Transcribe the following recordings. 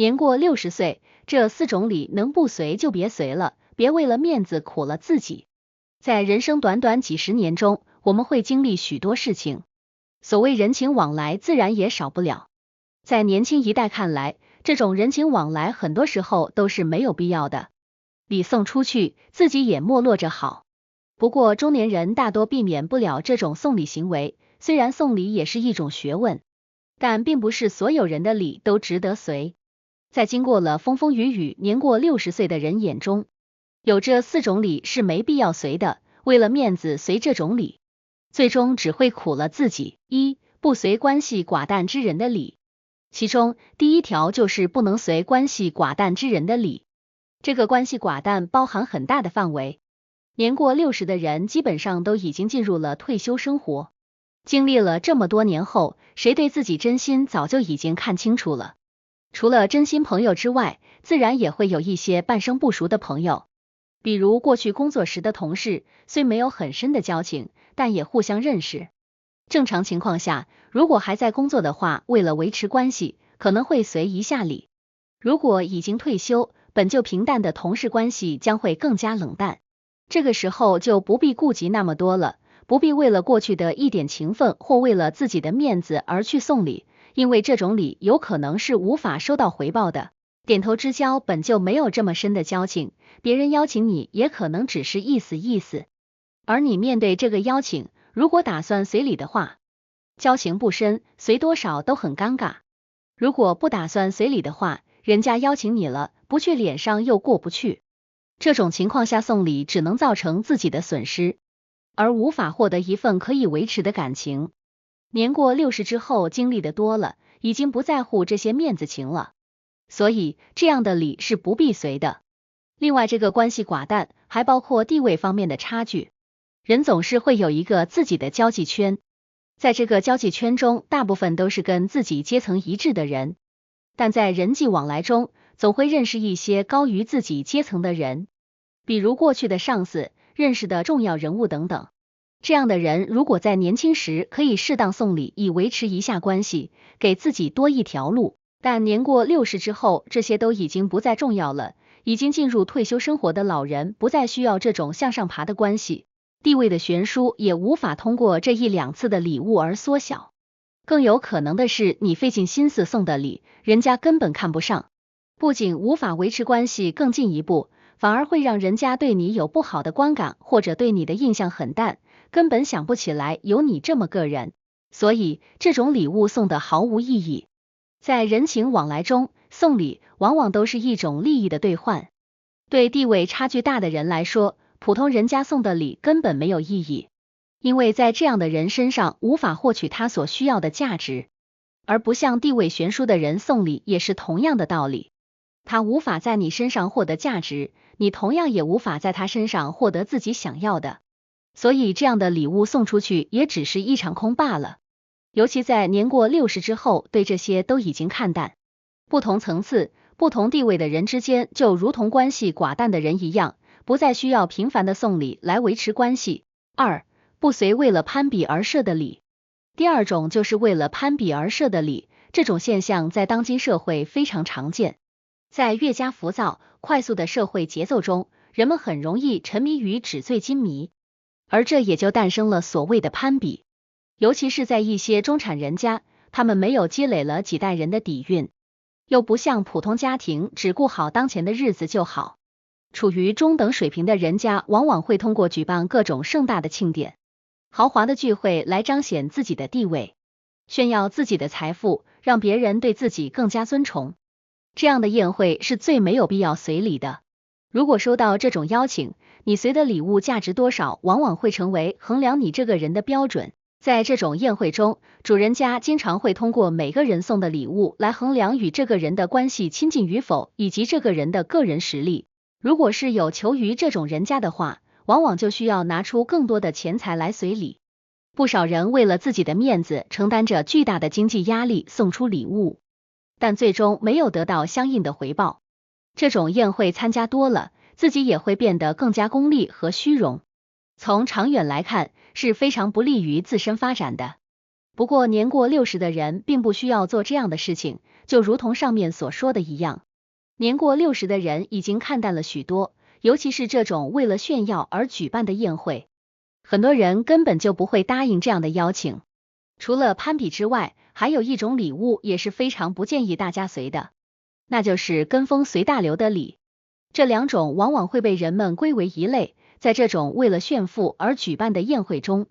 年过60岁，这4种礼能不随就别随了，别为了面子苦了自己。在人生短短几十年中，我们会经历许多事情，所谓人情往来自然也少不了。在年轻一代看来，这种人情往来很多时候都是没有必要的，礼送出去，自己也没落着好。不过中年人大多避免不了这种送礼行为，虽然送礼也是一种学问，但并不是所有人的礼都值得随。在经过了风风雨雨，年过60岁的人眼中，有这4种礼是没必要随的，为了面子随这种礼，最终只会苦了自己。一、不随关系寡淡之人的礼。其中第1条就是不能随关系寡淡之人的礼。这个关系寡淡包含很大的范围，年过60的人基本上都已经进入了退休生活，经历了这么多年后，谁对自己真心早就已经看清楚了。除了真心朋友之外，自然也会有一些半生不熟的朋友，比如过去工作时的同事，虽没有很深的交情，但也互相认识。正常情况下，如果还在工作的话，为了维持关系，可能会随一下礼。如果已经退休，本就平淡的同事关系将会更加冷淡，这个时候就不必顾及那么多了，不必为了过去的一点情分或为了自己的面子而去送礼，因为这种礼有可能是无法收到回报的。点头之交本就没有这么深的交情，别人邀请你也可能只是意思意思，而你面对这个邀请，如果打算随礼的话，交情不深，随多少都很尴尬。如果不打算随礼的话，人家邀请你了，不去脸上又过不去。这种情况下送礼只能造成自己的损失，而无法获得一份可以维持的感情。年过60之后经历的多了，已经不在乎这些面子情了，所以这样的礼是不必随的。另外，这个关系寡淡还包括地位方面的差距。人总是会有一个自己的交际圈，在这个交际圈中，大部分都是跟自己阶层一致的人，但在人际往来中，总会认识一些高于自己阶层的人，比如过去的上司、认识的重要人物等等。这样的人如果在年轻时可以适当送礼，以维持一下关系，给自己多一条路，但年过60之后，这些都已经不再重要了。已经进入退休生活的老人不再需要这种向上爬的关系，地位的悬殊也无法通过这1、2次的礼物而缩小。更有可能的是，你费尽心思送的礼，人家根本看不上，不仅无法维持关系更进一步，反而会让人家对你有不好的观感，或者对你的印象很淡，根本想不起来有你这么个人。所以这种礼物送的毫无意义。在人情往来中，送礼往往都是一种利益的兑换。对地位差距大的人来说，普通人家送的礼根本没有意义，因为在这样的人身上无法获取他所需要的价值。而不像地位悬殊的人送礼也是同样的道理，他无法在你身上获得价值，你同样也无法在他身上获得自己想要的，所以这样的礼物送出去也只是一场空罢了。尤其在年过60之后，对这些都已经看淡。不同层次、不同地位的人之间，就如同关系寡淡的人一样，不再需要频繁的送礼来维持关系。2、不随为了攀比而设的礼。第2种就是为了攀比而设的礼，这种现象在当今社会非常常见。在越加浮躁、快速的社会节奏中，人们很容易沉迷于纸醉金迷，而这也就诞生了所谓的攀比。尤其是在一些中产人家，他们没有积累了几代人的底蕴，又不像普通家庭只顾好当前的日子就好。处于中等水平的人家，往往会通过举办各种盛大的庆典、豪华的聚会来彰显自己的地位，炫耀自己的财富，让别人对自己更加尊崇。这样的宴会是最没有必要随礼的。如果收到这种邀请，你随的礼物价值多少，往往会成为衡量你这个人的标准。在这种宴会中，主人家经常会通过每个人送的礼物来衡量与这个人的关系亲近与否，以及这个人的个人实力。如果是有求于这种人家的话，往往就需要拿出更多的钱财来随礼。不少人为了自己的面子，承担着巨大的经济压力送出礼物，但最终没有得到相应的回报。这种宴会参加多了，自己也会变得更加功利和虚荣，从长远来看是非常不利于自身发展的。不过年过60的人并不需要做这样的事情，就如同上面所说的一样，年过60的人已经看淡了许多，尤其是这种为了炫耀而举办的宴会，很多人根本就不会答应这样的邀请。除了攀比之外，还有一种礼物也是非常不建议大家随的，那就是跟风随大流的礼。这两种往往会被人们归为一类，在这种为了炫富而举办的宴会中，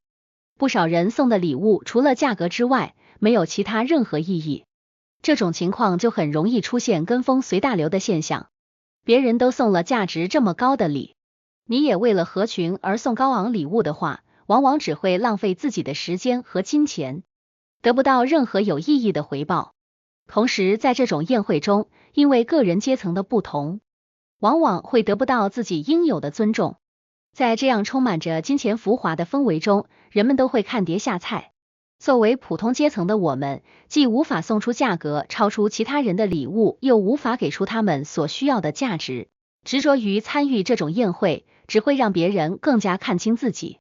不少人送的礼物除了价格之外，没有其他任何意义。这种情况就很容易出现跟风随大流的现象。别人都送了价值这么高的礼，你也为了合群而送高昂礼物的话，往往只会浪费自己的时间和金钱，得不到任何有意义的回报。同时，在这种宴会中，因为个人阶层的不同，往往会得不到自己应有的尊重。在这样充满着金钱浮华的氛围中，人们都会看碟下菜。作为普通阶层的我们，既无法送出价格超出其他人的礼物，又无法给出他们所需要的价值，执着于参与这种宴会，只会让别人更加看清自己。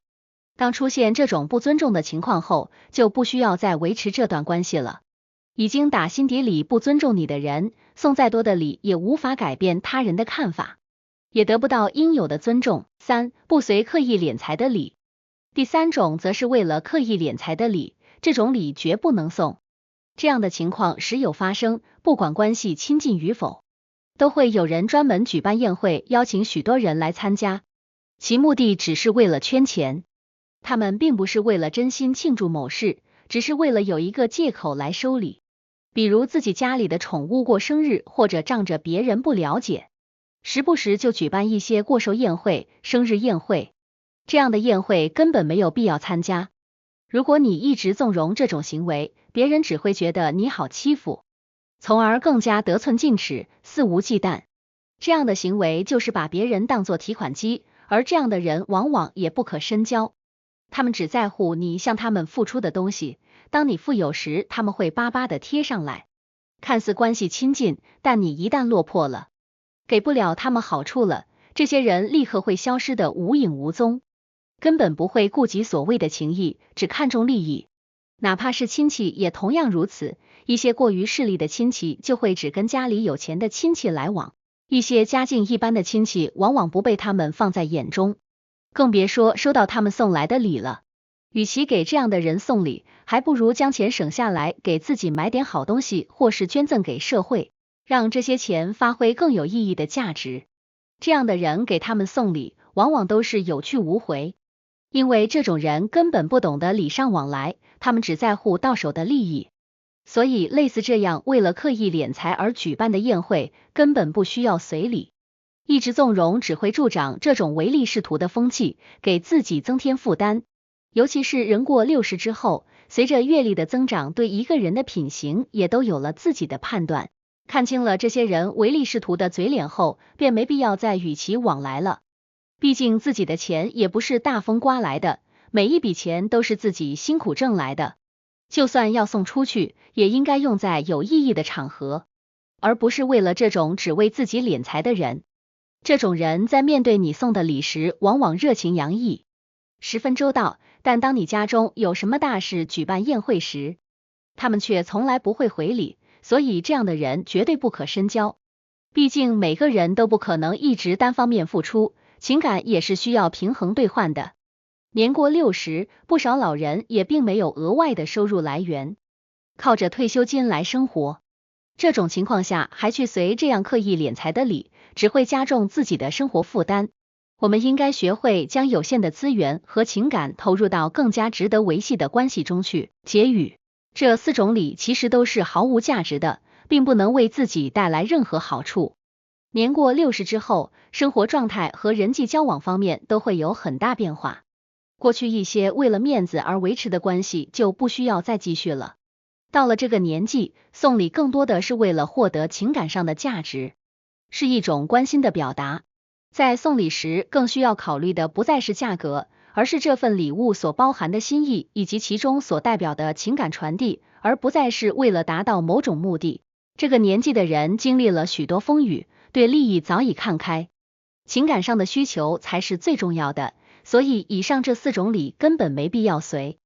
当出现这种不尊重的情况后，就不需要再维持这段关系了。已经打心底里不尊重你的人，送再多的礼也无法改变他人的看法，也得不到应有的尊重。3. 不随刻意敛财的礼。第三种则是为了刻意敛财的礼，这种礼绝不能送。这样的情况时有发生，不管关系亲近与否，都会有人专门举办宴会，邀请许多人来参加，其目的只是为了圈钱。他们并不是为了真心庆祝某事，只是为了有一个借口来收礼。比如自己家里的宠物过生日，或者仗着别人不了解，时不时就举办一些过寿宴会、生日宴会，这样的宴会根本没有必要参加。如果你一直纵容这种行为，别人只会觉得你好欺负，从而更加得寸进尺、肆无忌惮。这样的行为就是把别人当作提款机，而这样的人往往也不可深交。他们只在乎你向他们付出的东西，当你富有时，他们会巴巴的贴上来，看似关系亲近，但你一旦落魄了，给不了他们好处了，这些人立刻会消失的无影无踪，根本不会顾及所谓的情谊，只看重利益。哪怕是亲戚也同样如此，一些过于势利的亲戚就会只跟家里有钱的亲戚来往，一些家境一般的亲戚往往不被他们放在眼中，更别说收到他们送来的礼了。与其给这样的人送礼，还不如将钱省下来给自己买点好东西，或是捐赠给社会，让这些钱发挥更有意义的价值。这样的人给他们送礼，往往都是有去无回，因为这种人根本不懂得礼尚往来，他们只在乎到手的利益。所以类似这样为了刻意敛财而举办的宴会，根本不需要随礼。一直纵容只会助长这种唯利是图的风气，给自己增添负担。尤其是人过60之后，随着阅历的增长，对一个人的品行也都有了自己的判断，看清了这些人唯利是图的嘴脸后，便没必要再与其往来了。毕竟自己的钱也不是大风刮来的，每一笔钱都是自己辛苦挣来的，就算要送出去，也应该用在有意义的场合，而不是为了这种只为自己敛财的人。这种人在面对你送的礼时，往往热情洋溢，十分周到，但当你家中有什么大事举办宴会时，他们却从来不会回礼，所以这样的人绝对不可深交。毕竟每个人都不可能一直单方面付出，情感也是需要平衡兑换的。年过60，不少老人也并没有额外的收入来源，靠着退休金来生活。这种情况下还去随这样刻意敛财的礼，只会加重自己的生活负担。我们应该学会将有限的资源和情感投入到更加值得维系的关系中去。结语：这4种礼其实都是毫无价值的，并不能为自己带来任何好处。年过60之后，生活状态和人际交往方面都会有很大变化。过去一些为了面子而维持的关系就不需要再继续了。到了这个年纪，送礼更多的是为了获得情感上的价值，是一种关心的表达。在送礼时，更需要考虑的不再是价格，而是这份礼物所包含的心意以及其中所代表的情感传递，而不再是为了达到某种目的。这个年纪的人经历了许多风雨，对利益早已看开，情感上的需求才是最重要的，所以以上这4种礼根本没必要随。